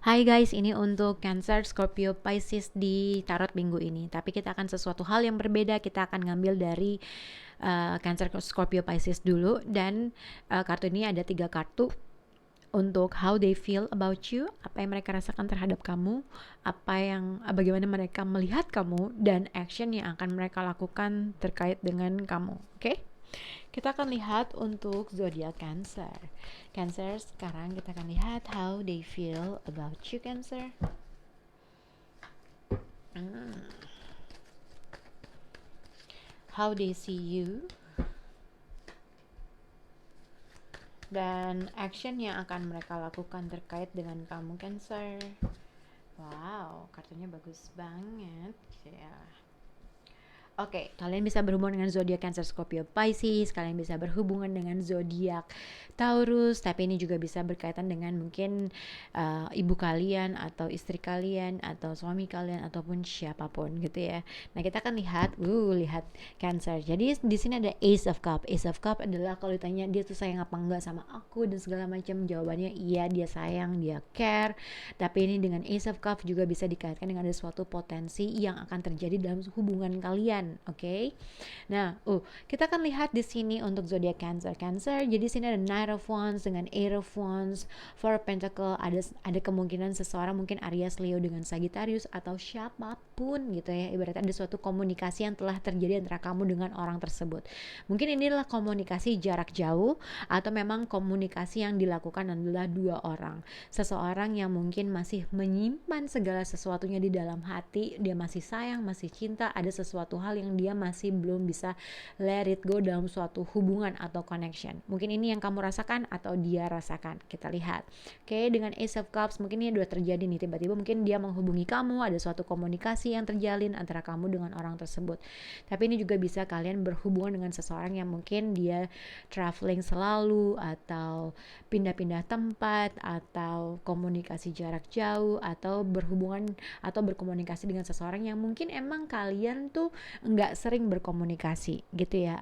Hai guys, ini untuk Cancer, Scorpio, Pisces di tarot minggu ini. Tapi kita akan sesuatu hal yang berbeda. Kita akan ngambil dari Cancer, Scorpio, Pisces dulu. Dan kartu ini ada 3 kartu untuk how they feel about you, apa yang mereka rasakan terhadap kamu, bagaimana mereka melihat kamu, dan action yang akan mereka lakukan terkait dengan kamu. Oke? Kita akan lihat untuk zodiak Cancer. Cancer, sekarang kita akan lihat how they feel about you, Cancer. How they see you, dan action yang akan mereka lakukan terkait dengan kamu, Cancer. Wow, kartunya bagus banget ya. Oke, kalian bisa berhubungan dengan zodiak Cancer, Scorpio, Pisces. Kalian bisa berhubungan dengan zodiak Taurus, tapi ini juga bisa berkaitan dengan mungkin ibu kalian atau istri kalian atau suami kalian ataupun siapapun gitu ya. Nah, kita akan lihat Cancer. Jadi di sini ada Ace of Cup. Ace of Cup adalah kalau ditanya dia tuh sayang apa enggak sama aku dan segala macam, jawabannya iya, dia sayang, dia care. Tapi ini dengan Ace of Cup juga bisa dikaitkan dengan ada suatu potensi yang akan terjadi dalam hubungan kalian. Oke. Nah, kita akan lihat di sini untuk zodiak Cancer. Cancer, jadi sini ada Knight of Wands dengan Eight of Wands, Four of Pentacle. Ada kemungkinan seseorang mungkin Aries, Leo dengan Sagittarius atau siapapun gitu ya. Ibaratnya ada suatu komunikasi yang telah terjadi antara kamu dengan orang tersebut. Mungkin inilah komunikasi jarak jauh atau memang komunikasi yang dilakukan adalah dua orang. Seseorang yang mungkin masih menyimpan segala sesuatunya di dalam hati, dia masih sayang, masih cinta, ada sesuatu hal yang dia masih belum bisa let it go dalam suatu hubungan atau connection. Mungkin ini yang kamu rasakan atau dia rasakan. Kita lihat. Oke, dengan Ace of Cups mungkin ini udah terjadi nih, tiba-tiba mungkin dia menghubungi kamu, ada suatu komunikasi yang terjalin antara kamu dengan orang tersebut. Tapi ini juga bisa kalian berhubungan dengan seseorang yang mungkin dia traveling selalu atau pindah-pindah tempat atau komunikasi jarak jauh atau berhubungan atau berkomunikasi dengan seseorang yang mungkin emang kalian tuh nggak sering berkomunikasi gitu ya.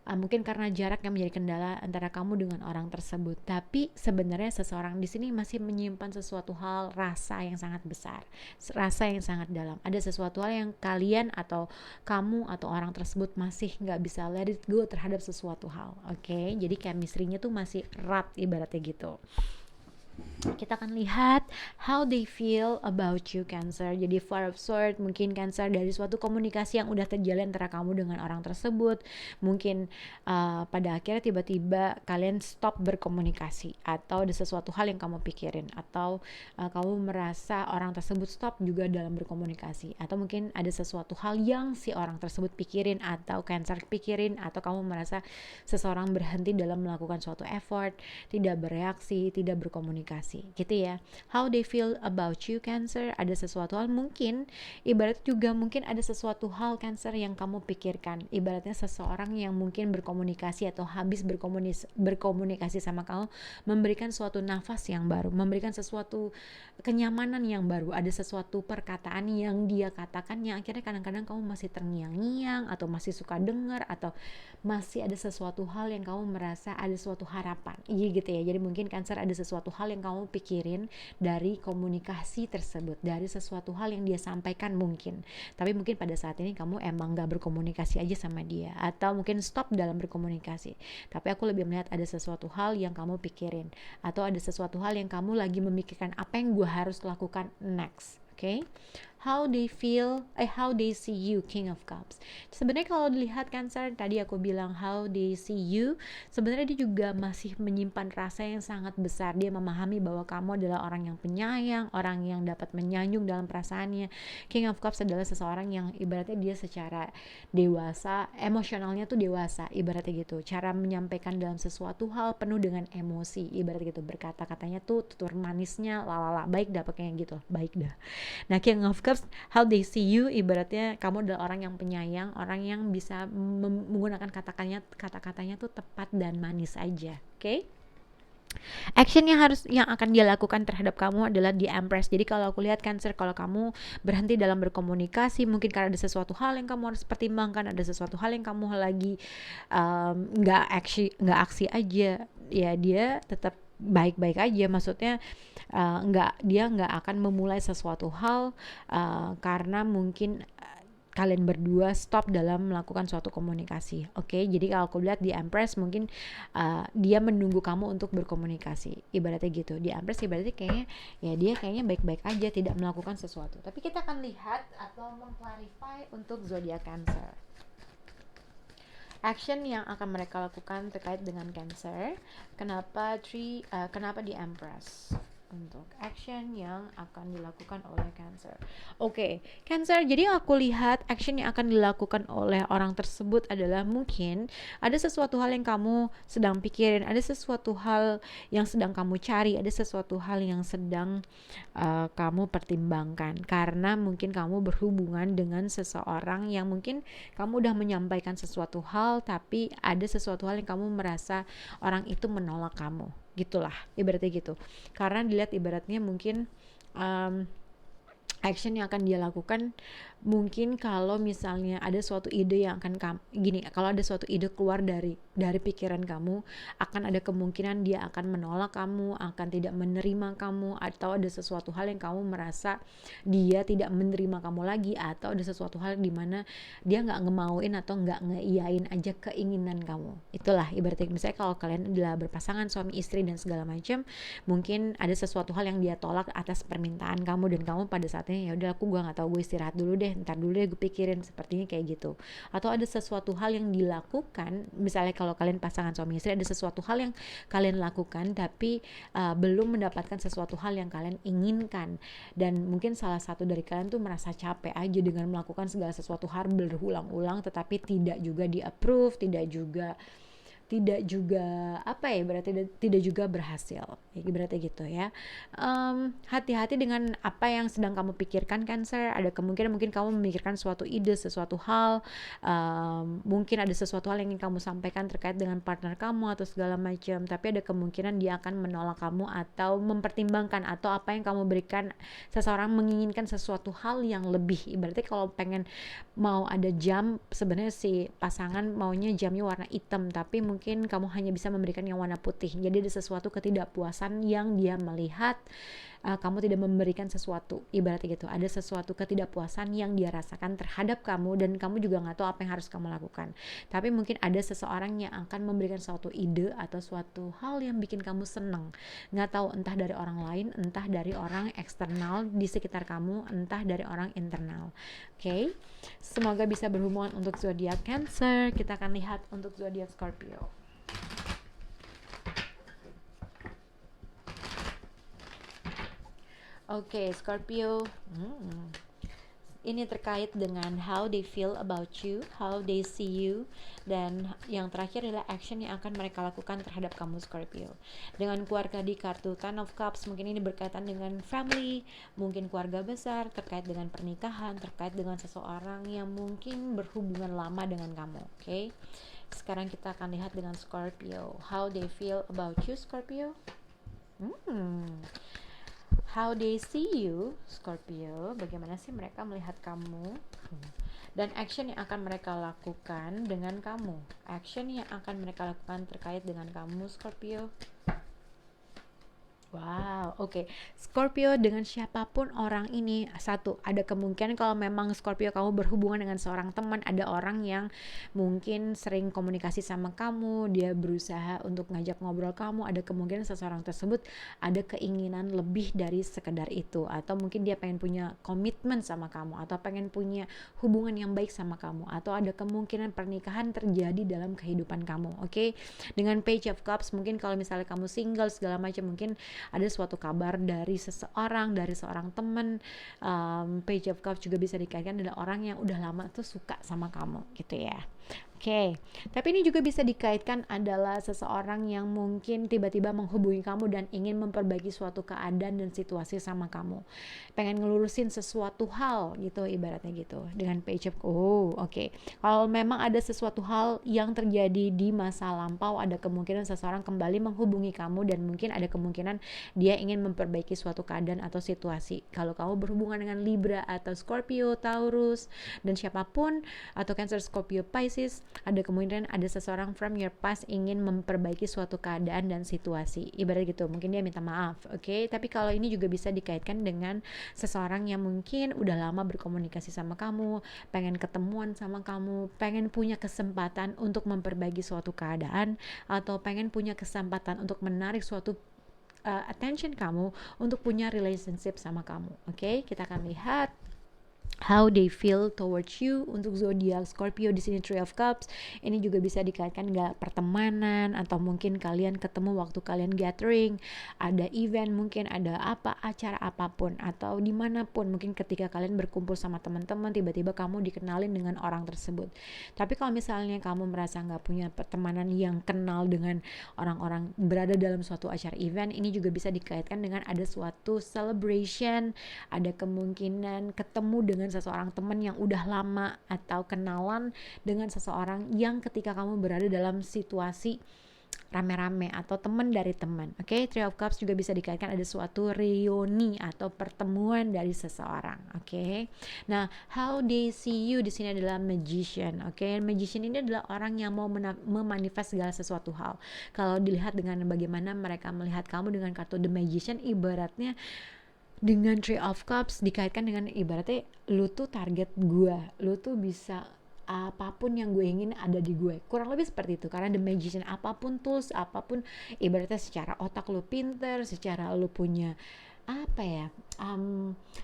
Mungkin karena jarak yang menjadi kendala antara kamu dengan orang tersebut. Tapi sebenarnya seseorang di sini masih menyimpan sesuatu hal, rasa yang sangat besar, rasa yang sangat dalam. Ada sesuatu hal yang kalian atau kamu atau orang tersebut masih nggak bisa let it go terhadap sesuatu hal. Oke, jadi chemistry-nya tuh masih erat ibaratnya gitu. Kita akan lihat how they feel about you, Cancer. Jadi Four of Swords, mungkin Cancer dari suatu komunikasi yang udah terjalin antara kamu dengan orang tersebut, mungkin pada akhirnya tiba-tiba kalian stop berkomunikasi atau ada sesuatu hal yang kamu pikirin atau kamu merasa orang tersebut stop juga dalam berkomunikasi atau mungkin ada sesuatu hal yang si orang tersebut pikirin atau Cancer pikirin atau kamu merasa seseorang berhenti dalam melakukan suatu effort, tidak bereaksi, tidak berkomunikasi gitu ya. How they feel about you, Cancer, ada sesuatu hal mungkin ibarat juga mungkin ada sesuatu hal Cancer yang kamu pikirkan, ibaratnya seseorang yang mungkin berkomunikasi atau habis berkomunikasi sama kamu memberikan suatu nafas yang baru, memberikan sesuatu kenyamanan yang baru, ada sesuatu perkataan yang dia katakan yang akhirnya kadang-kadang kamu masih terngiang-ngiang atau masih suka dengar atau masih ada sesuatu hal yang kamu merasa ada suatu harapan gitu ya. Jadi mungkin Cancer ada sesuatu hal yang kamu pikirin dari komunikasi tersebut, dari sesuatu hal yang dia sampaikan mungkin. Tapi mungkin pada saat ini kamu emang gak berkomunikasi aja sama dia atau mungkin stop dalam berkomunikasi. Tapi aku lebih melihat ada sesuatu hal yang kamu pikirin atau ada sesuatu hal yang kamu lagi memikirkan apa yang gue harus lakukan next. Okay? How they see you, King of Cups. Sebenarnya kalau dilihat Cancer, tadi aku bilang how they see you, sebenarnya dia juga masih menyimpan rasa yang sangat besar. Dia memahami bahwa kamu adalah orang yang penyayang, orang yang dapat menyanjung dalam perasaannya. King of Cups adalah seseorang yang ibaratnya dia secara dewasa, emosionalnya tuh dewasa, ibaratnya gitu. Cara menyampaikan dalam sesuatu hal penuh dengan emosi, ibaratnya gitu. Berkata-katanya tuh tutur manisnya lalala, baik dah pokoknya gitu, baik dah. Nah, King of Cups, how they see you, ibaratnya kamu adalah orang yang penyayang, orang yang bisa menggunakan kata-katanya tuh tepat dan manis aja. Oke? Action yang akan dia lakukan terhadap kamu adalah the Empress. Jadi kalau aku lihat Cancer, kalau kamu berhenti dalam berkomunikasi, mungkin karena ada sesuatu hal yang kamu harus pertimbangkan, ada sesuatu hal yang kamu lagi nggak aksi aja, ya dia tetap baik-baik aja, maksudnya dia nggak akan memulai sesuatu hal karena mungkin kalian berdua stop dalam melakukan suatu komunikasi. Oke, jadi kalau aku lihat di Empress mungkin dia menunggu kamu untuk berkomunikasi, ibaratnya gitu. Di Empress ibaratnya kayaknya ya dia kayaknya baik-baik aja, tidak melakukan sesuatu. Tapi kita akan lihat atau mengclarify untuk zodiak Cancer. Action yang akan mereka lakukan terkait dengan Cancer. Kenapa di Empress? Untuk action yang akan dilakukan oleh Cancer. Oke, Cancer, jadi aku lihat action yang akan dilakukan oleh orang tersebut adalah mungkin ada sesuatu hal yang kamu sedang pikirin, ada sesuatu hal yang sedang kamu cari, ada sesuatu hal yang sedang kamu pertimbangkan, karena mungkin kamu berhubungan dengan seseorang yang mungkin kamu udah menyampaikan sesuatu hal, tapi ada sesuatu hal yang kamu merasa orang itu menolak kamu, gitulah ibaratnya gitu. Karena dilihat ibaratnya mungkin action yang akan dia lakukan mungkin kalau misalnya ada suatu ide yang akan kalau ada suatu ide keluar dari pikiran kamu, akan ada kemungkinan dia akan menolak kamu, akan tidak menerima kamu, atau ada sesuatu hal yang kamu merasa dia tidak menerima kamu lagi, atau ada sesuatu hal di mana dia nggak ngemauin atau nggak ngeiyain aja keinginan kamu. Itulah ibaratnya misalnya kalau kalian adalah berpasangan suami istri dan segala macam, mungkin ada sesuatu hal yang dia tolak atas permintaan kamu, dan kamu pada saatnya ya udah gue nggak tahu, gue istirahat dulu deh, ntar dulu deh gue pikirin, sepertinya kayak gitu. Atau ada sesuatu hal yang dilakukan, misalnya kalau kalian pasangan suami istri, ada sesuatu hal yang kalian lakukan tapi belum mendapatkan sesuatu hal yang kalian inginkan, dan mungkin salah satu dari kalian tuh merasa capek aja dengan melakukan segala sesuatu hal berulang-ulang tetapi tidak juga di approve, tidak juga apa ya, berarti tidak juga berhasil, berarti gitu ya. Hati-hati dengan apa yang sedang kamu pikirkan, Cancer. Ada kemungkinan mungkin kamu memikirkan suatu ide, sesuatu hal, mungkin ada sesuatu hal yang ingin kamu sampaikan terkait dengan partner kamu atau segala macam, tapi ada kemungkinan dia akan menolak kamu atau mempertimbangkan, atau apa yang kamu berikan, seseorang menginginkan sesuatu hal yang lebih. Ibaratnya kalau pengen mau ada jam, sebenarnya si pasangan maunya jamnya warna hitam, tapi mungkin kamu hanya bisa memberikan yang warna putih. Jadi ada sesuatu ketidakpuasan yang dia melihat kamu tidak memberikan sesuatu, ibaratnya gitu. Ada sesuatu ketidakpuasan yang dia rasakan terhadap kamu, dan kamu juga nggak tahu apa yang harus kamu lakukan. Tapi mungkin ada seseorang yang akan memberikan suatu ide atau suatu hal yang bikin kamu senang. Nggak tahu, entah dari orang lain, entah dari orang eksternal di sekitar kamu, entah dari orang internal. Oke, semoga bisa berhubungan untuk zodiak Cancer. Kita akan lihat untuk zodiak Scorpio. Oke, Scorpio. Ini terkait dengan how they feel about you, how they see you, dan yang terakhir adalah action yang akan mereka lakukan terhadap kamu, Scorpio. Dengan keluarga di kartu Ten of Cups, mungkin ini berkaitan dengan family, mungkin keluarga besar, terkait dengan pernikahan, terkait dengan seseorang yang mungkin berhubungan lama dengan kamu. Oke. Sekarang kita akan lihat dengan Scorpio, how they feel about you, Scorpio. How they see you, Scorpio. Bagaimana sih mereka melihat kamu? Dan action yang akan mereka lakukan dengan kamu. Action yang akan mereka lakukan terkait dengan kamu, Scorpio. Wow, oke. Scorpio, dengan siapapun orang ini, satu, ada kemungkinan kalau memang Scorpio kamu berhubungan dengan seorang teman, ada orang yang mungkin sering komunikasi sama kamu, dia berusaha untuk ngajak ngobrol kamu, ada kemungkinan seseorang tersebut ada keinginan lebih dari sekedar itu, atau mungkin dia pengen punya komitmen sama kamu, atau pengen punya hubungan yang baik sama kamu, atau ada kemungkinan pernikahan terjadi dalam kehidupan kamu. Oke. Dengan Page of Cups, mungkin kalau misalnya kamu single segala macam, mungkin ada suatu kabar dari seseorang, dari seorang teman. Page of Cups juga bisa dikaitkan dengan orang yang udah lama tuh suka sama kamu gitu ya. Oke, tapi ini juga bisa dikaitkan adalah seseorang yang mungkin tiba-tiba menghubungi kamu dan ingin memperbaiki suatu keadaan dan situasi sama kamu. Pengen ngelurusin sesuatu hal gitu, ibaratnya gitu. Dengan Page of oke. Kalau memang ada sesuatu hal yang terjadi di masa lampau, ada kemungkinan seseorang kembali menghubungi kamu, dan mungkin ada kemungkinan dia ingin memperbaiki suatu keadaan atau situasi. Kalau kamu berhubungan dengan Libra atau Scorpio, Taurus, dan siapapun, atau Cancer, Scorpio, Pisces, ada kemungkinan ada seseorang from your past ingin memperbaiki suatu keadaan dan situasi, ibarat gitu, mungkin dia minta maaf, oke? Tapi kalau ini juga bisa dikaitkan dengan seseorang yang mungkin udah lama berkomunikasi sama kamu, pengen ketemuan sama kamu, pengen punya kesempatan untuk memperbaiki suatu keadaan, atau pengen punya kesempatan untuk menarik suatu attention kamu untuk punya relationship sama kamu. Oke, kita akan lihat how they feel towards you. Untuk zodiak Scorpio di sini Three of Cups, ini juga bisa dikaitkan nggak pertemanan, atau mungkin kalian ketemu waktu kalian gathering, ada event, mungkin ada apa, acara apapun, atau dimanapun, mungkin ketika kalian berkumpul sama teman-teman, tiba-tiba kamu dikenalin dengan orang tersebut. Tapi kalau misalnya kamu merasa nggak punya pertemanan yang kenal dengan orang-orang berada dalam suatu acara event, ini juga bisa dikaitkan dengan ada suatu celebration, ada kemungkinan ketemu dengan seseorang teman yang udah lama, atau kenalan dengan seseorang yang ketika kamu berada dalam situasi rame-rame atau teman dari teman. Oke, Three of Cups juga bisa dikaitkan ada suatu reuni atau pertemuan dari seseorang. Oke. Nah, how they see you di sini adalah magician. Oke, magician ini adalah orang yang mau memanifest segala sesuatu hal. Kalau dilihat dengan bagaimana mereka melihat kamu dengan kartu The Magician, ibaratnya dengan Three of Cups dikaitkan dengan ibaratnya lu tuh target gue, lu tuh bisa apapun yang gue ingin ada di gue, kurang lebih seperti itu. Karena The Magician, apapun tools, apapun ibaratnya secara otak lu pinter, secara lu punya apa ya,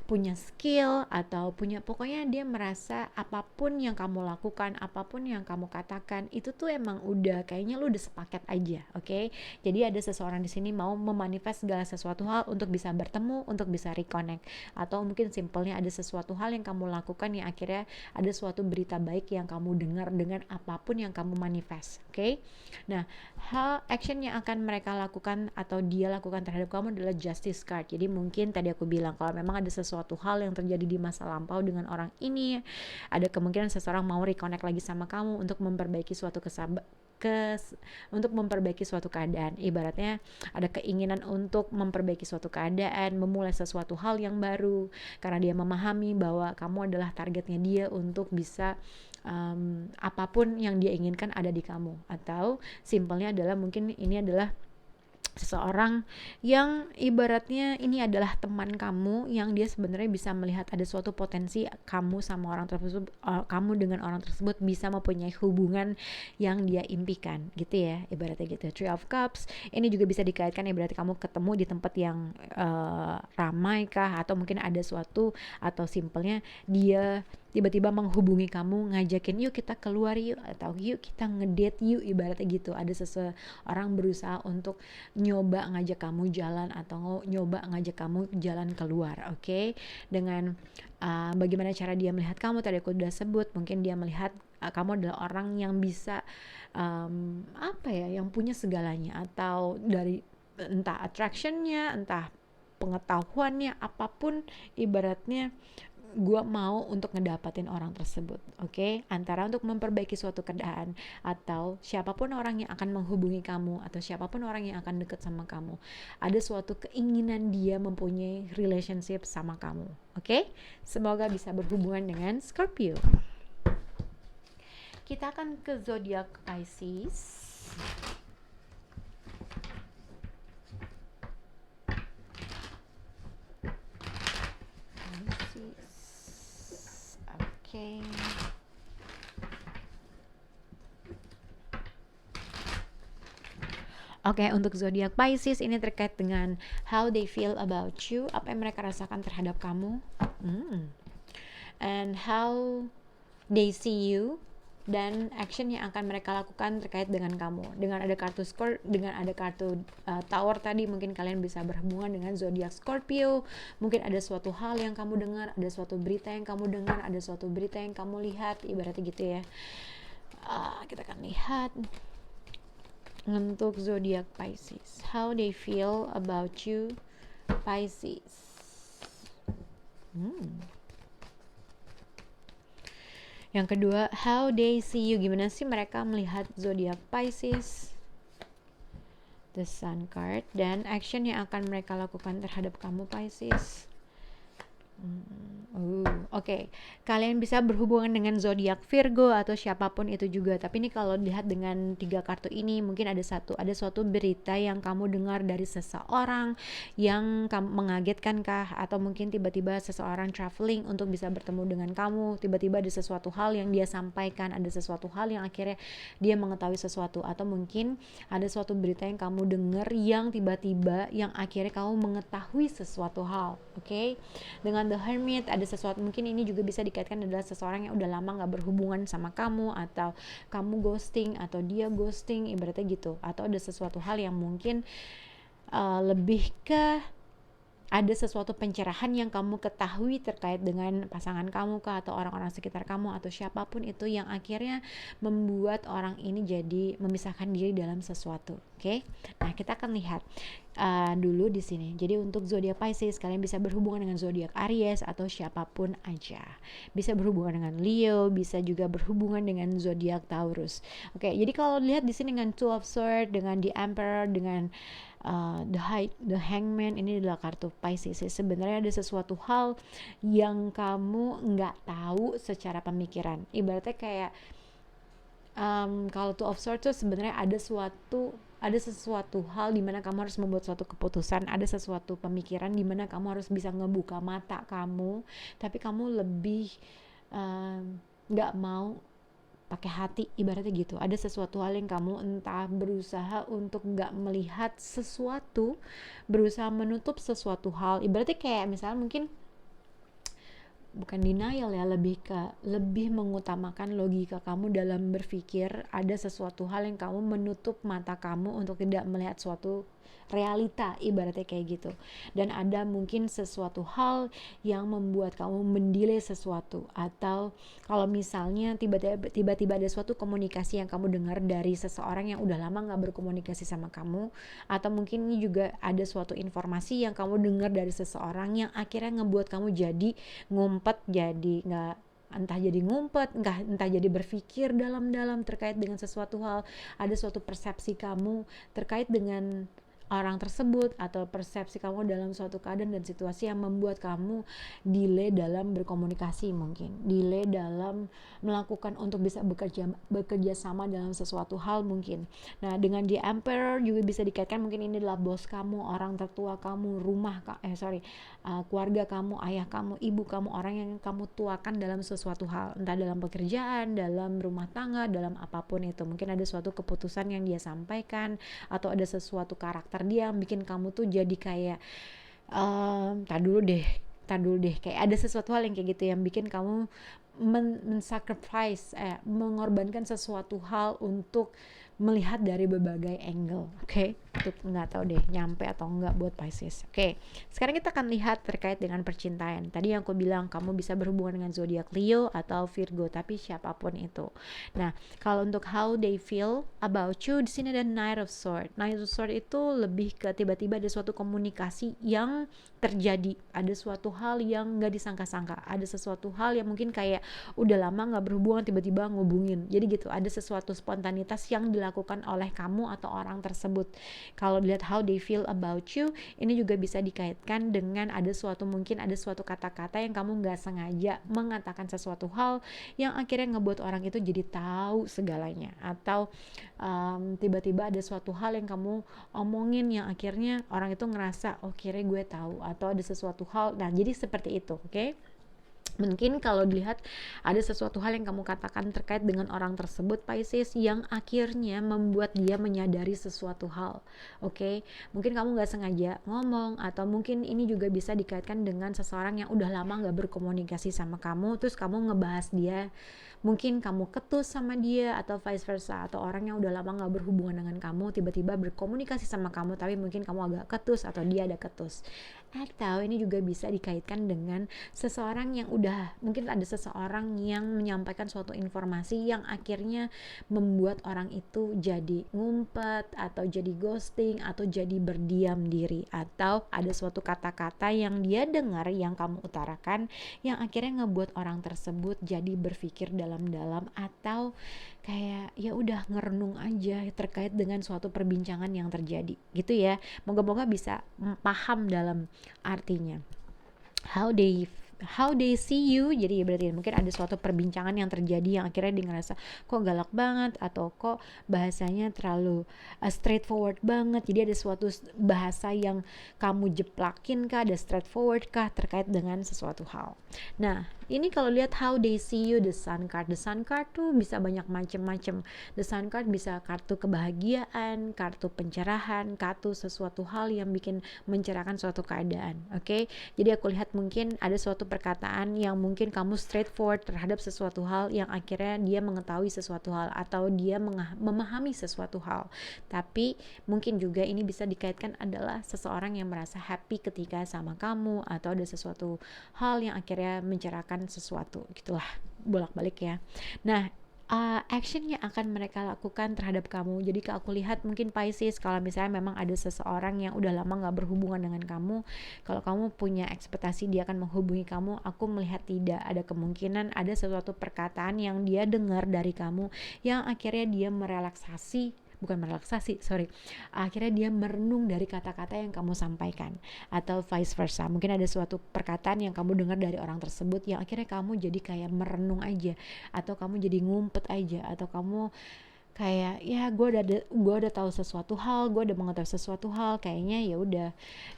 punya skill, atau punya, pokoknya dia merasa apapun yang kamu lakukan, apapun yang kamu katakan, itu tuh emang udah kayaknya lu udah sepaket aja. Oke, jadi ada seseorang di sini mau memanifest segala sesuatu hal untuk bisa bertemu, untuk bisa reconnect, atau mungkin simpelnya ada sesuatu hal yang kamu lakukan yang akhirnya ada suatu berita baik yang kamu dengar dengan apapun yang kamu manifest. Oke, nah action yang akan mereka lakukan atau dia lakukan terhadap kamu adalah Justice card. Jadi mungkin tadi aku bilang kalau memang ada sesuatu hal yang terjadi di masa lampau dengan orang ini, ada kemungkinan seseorang mau reconnect lagi sama kamu untuk memperbaiki suatu untuk memperbaiki suatu keadaan. Ibaratnya ada keinginan untuk memperbaiki suatu keadaan, memulai sesuatu hal yang baru, karena dia memahami bahwa kamu adalah targetnya dia untuk bisa apapun yang dia inginkan ada di kamu. Atau simpelnya adalah mungkin ini adalah seseorang yang ibaratnya ini adalah teman kamu yang dia sebenarnya bisa melihat ada suatu potensi kamu sama orang tersebut, kamu dengan orang tersebut bisa mempunyai hubungan yang dia impikan gitu ya, ibaratnya gitu. Three of Cups ini juga bisa dikaitkan ibaratnya kamu ketemu di tempat yang ramai kah, atau mungkin ada suatu, atau simpelnya dia tiba-tiba menghubungi kamu, ngajakin yuk kita keluar yuk, atau yuk kita ngedate yuk, ibaratnya gitu. Ada seseorang berusaha untuk nyoba ngajak kamu jalan, atau nyoba ngajak kamu jalan keluar. Oke, dengan bagaimana cara dia melihat kamu, tadi aku udah sebut, mungkin dia melihat kamu adalah orang yang bisa apa ya, yang punya segalanya, atau dari entah attractionnya, entah pengetahuannya, apapun, ibaratnya gue mau untuk ngedapatin orang tersebut. Oke, antara untuk memperbaiki suatu keadaan, atau siapapun orang yang akan menghubungi kamu, atau siapapun orang yang akan deket sama kamu, ada suatu keinginan dia mempunyai relationship sama kamu. Oke, semoga bisa berhubungan dengan Scorpio. Kita akan ke zodiak Pisces. Oke. Oke, untuk zodiak Pisces ini terkait dengan how they feel about you, apa yang mereka rasakan terhadap kamu, and how they see you, dan action yang akan mereka lakukan terkait dengan kamu. Dengan ada kartu dengan ada kartu Tower tadi, mungkin kalian bisa berhubungan dengan zodiak Scorpio. Mungkin ada suatu hal yang kamu dengar, ada suatu berita yang kamu dengar, ada suatu berita yang kamu lihat, ibaratnya gitu ya. Kita akan lihat untuk zodiak Pisces, how they feel about you, Pisces. Yang kedua, how they see you, gimana sih mereka melihat zodiak Pisces, the Sun card, dan action yang akan mereka lakukan terhadap kamu Pisces. Oke. Kalian bisa berhubungan dengan zodiak Virgo atau siapapun itu juga. Tapi ini kalau lihat dengan 3 kartu ini, mungkin ada suatu berita yang kamu dengar dari seseorang yang mengagetkan kah, atau mungkin tiba-tiba seseorang traveling untuk bisa bertemu dengan kamu, tiba-tiba ada sesuatu hal yang dia sampaikan, ada sesuatu hal yang akhirnya dia mengetahui sesuatu, atau mungkin ada suatu berita yang kamu dengar yang tiba-tiba yang akhirnya kamu mengetahui sesuatu hal. Oke. Dengan The Hermit ada sesuatu, mungkin ini juga bisa dikaitkan adalah seseorang yang udah lama gak berhubungan sama kamu, atau kamu ghosting atau dia ghosting, ibaratnya gitu. Atau ada sesuatu hal yang mungkin lebih ke ada sesuatu pencerahan yang kamu ketahui terkait dengan pasangan kamu kah, atau orang-orang sekitar kamu, atau siapapun itu yang akhirnya membuat orang ini jadi memisahkan diri dalam sesuatu. Oke? Nah, kita akan lihat dulu di sini. Jadi untuk zodiak Pisces, kalian bisa berhubungan dengan zodiak Aries atau siapapun aja. Bisa berhubungan dengan Leo, bisa juga berhubungan dengan zodiak Taurus. Oke, jadi kalau lihat di sini dengan Two of Swords, dengan The Emperor, dengan the Hangman, ini adalah kartu Pisces. Sebenarnya ada sesuatu hal yang kamu nggak tahu secara pemikiran. Ibaratnya kayak kalau Two of Swords tuh sebenarnya ada sesuatu hal di mana kamu harus membuat suatu keputusan, ada sesuatu pemikiran di mana kamu harus bisa ngebuka mata kamu, tapi kamu lebih nggak mau pakai hati, ibaratnya gitu. Ada sesuatu hal yang kamu entah berusaha untuk nggak melihat sesuatu, berusaha menutup sesuatu hal, ibaratnya kayak misalnya mungkin bukan denial ya, lebih mengutamakan logika kamu dalam berpikir. Ada sesuatu hal yang kamu menutup mata kamu untuk tidak melihat suatu realita, ibaratnya kayak gitu. Dan ada mungkin sesuatu hal yang membuat kamu mendelay sesuatu, atau kalau misalnya tiba-tiba ada suatu komunikasi yang kamu dengar dari seseorang yang udah lama gak berkomunikasi sama kamu, atau mungkin ini juga ada suatu informasi yang kamu dengar dari seseorang yang akhirnya ngebuat kamu jadi ngumpet, jadi nggak entah jadi ngumpet, entah jadi berpikir dalam-dalam terkait dengan sesuatu hal. Ada suatu persepsi kamu terkait dengan orang tersebut, atau persepsi kamu dalam suatu keadaan dan situasi yang membuat kamu delay dalam berkomunikasi, mungkin delay dalam melakukan untuk bisa bekerja sama dalam sesuatu hal mungkin. Nah, dengan The Emperor juga bisa dikaitkan mungkin ini adalah bos kamu, orang tertua kamu, keluarga kamu, ayah kamu, ibu kamu, orang yang kamu tuakan dalam sesuatu hal, entah dalam pekerjaan, dalam rumah tangga, dalam apapun itu. Mungkin ada suatu keputusan yang dia sampaikan, atau ada sesuatu karakter dia yang bikin kamu tuh jadi kayak tar dulu deh, kayak ada sesuatu hal yang kayak gitu yang bikin kamu mengorbankan sesuatu hal untuk melihat dari berbagai angle. Oke, itu nggak tahu deh nyampe atau enggak buat Pisces. Oke, sekarang kita akan lihat terkait dengan percintaan. Tadi yang aku bilang kamu bisa berhubungan dengan zodiak Leo atau Virgo, tapi siapapun itu. Nah, kalau untuk how they feel about you, di sini ada Knight of Swords. Knight of Swords itu lebih ke tiba-tiba ada suatu komunikasi yang terjadi, ada suatu hal yang nggak disangka-sangka, ada sesuatu hal yang mungkin kayak udah lama nggak berhubungan tiba-tiba ngubungin, jadi gitu. Ada sesuatu spontanitas yang dilakukan oleh kamu atau orang tersebut. Kalau dilihat how they feel about you, ini juga bisa dikaitkan dengan mungkin ada suatu kata-kata yang kamu nggak sengaja mengatakan sesuatu hal yang akhirnya ngebuat orang itu jadi tahu segalanya, atau tiba-tiba ada suatu hal yang kamu omongin yang akhirnya orang itu ngerasa oh kira gue tahu, atau ada sesuatu hal. Nah, jadi seperti itu. Oke? Mungkin kalau dilihat ada sesuatu hal yang kamu katakan terkait dengan orang tersebut, Pisces, yang akhirnya membuat dia menyadari sesuatu hal. Oke? Mungkin kamu gak sengaja ngomong, atau mungkin ini juga bisa dikaitkan dengan seseorang yang udah lama gak berkomunikasi sama kamu, terus kamu ngebahas dia, mungkin kamu ketus sama dia, atau vice versa, atau orang yang udah lama gak berhubungan dengan kamu tiba-tiba berkomunikasi sama kamu, tapi mungkin kamu agak ketus atau dia ada ketus. Atau ini juga bisa dikaitkan dengan seseorang yang mungkin ada seseorang yang menyampaikan suatu informasi yang akhirnya membuat orang itu jadi ngumpet, atau jadi ghosting, atau jadi berdiam diri, atau ada suatu kata-kata yang dia dengar yang kamu utarakan yang akhirnya ngebuat orang tersebut jadi berpikir dalam-dalam, atau kayak ya udah ngerenung aja terkait dengan suatu perbincangan yang terjadi gitu ya. Moga-moga bisa paham dalam artinya. How they how they see you. Jadi berarti mungkin ada suatu perbincangan yang terjadi yang akhirnya dia ngerasa kok galak banget, atau kok bahasanya terlalu straightforward banget. Jadi ada suatu bahasa yang kamu jeplakin kah, ada straightforward kah terkait dengan sesuatu hal. Nah, ini kalau lihat how they see you, the sun card. The sun card tuh bisa banyak macam-macam. The sun card bisa kartu kebahagiaan, kartu pencerahan, kartu sesuatu hal yang bikin mencerahkan suatu keadaan. Oke? Jadi aku lihat mungkin ada suatu perkataan yang mungkin kamu straightforward terhadap sesuatu hal yang akhirnya dia mengetahui sesuatu hal atau dia memahami sesuatu hal. Tapi mungkin juga ini bisa dikaitkan adalah seseorang yang merasa happy ketika sama kamu, atau ada sesuatu hal yang akhirnya mencerahkan sesuatu, gitulah, bolak-balik ya. Nah, action yang akan mereka lakukan terhadap kamu. Jadi kalau aku lihat mungkin Pisces, kalau misalnya memang ada seseorang yang udah lama gak berhubungan dengan kamu, kalau kamu punya ekspektasi dia akan menghubungi kamu, aku melihat tidak. Ada kemungkinan ada sesuatu perkataan yang dia dengar dari kamu yang akhirnya dia akhirnya dia merenung dari kata-kata yang kamu sampaikan, atau vice versa. Mungkin ada suatu perkataan yang kamu dengar dari orang tersebut yang akhirnya kamu jadi kayak merenung aja, atau kamu jadi ngumpet aja, atau kamu kayak ya gue udah tahu sesuatu hal, gue udah mengetahui sesuatu hal, kayaknya ya udah.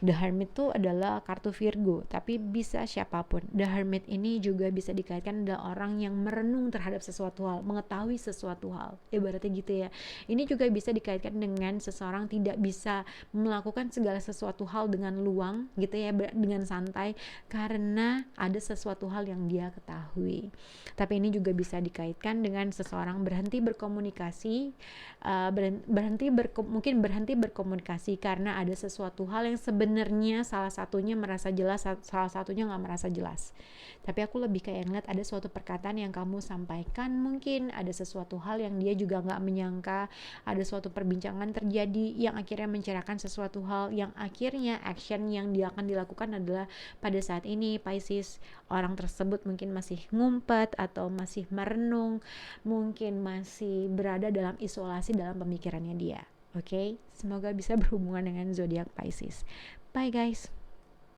The Hermit tuh adalah kartu Virgo, tapi bisa siapapun. The Hermit ini juga bisa dikaitkan adalah orang yang merenung terhadap sesuatu hal, mengetahui sesuatu hal, ibaratnya gitu ya. Ini juga bisa dikaitkan dengan seseorang tidak bisa melakukan segala sesuatu hal dengan luang gitu ya, dengan santai, karena ada sesuatu hal yang dia ketahui. Tapi ini juga bisa dikaitkan dengan seseorang berhenti berkomunikasi, mungkin berhenti berkomunikasi karena ada sesuatu hal yang sebenarnya salah satunya merasa jelas, salah satunya nggak merasa jelas. Tapi aku lebih kayak ngeliat ada suatu perkataan yang kamu sampaikan, mungkin ada sesuatu hal yang dia juga nggak menyangka, ada suatu perbincangan terjadi yang akhirnya mencerahkan sesuatu hal yang akhirnya action yang dia akan dilakukan adalah pada saat ini Pisces, orang tersebut mungkin masih ngumpet atau masih merenung, mungkin masih berada dalam isolasi dalam pemikirannya dia. Oke, semoga bisa berhubungan dengan zodiak Pisces. Bye guys.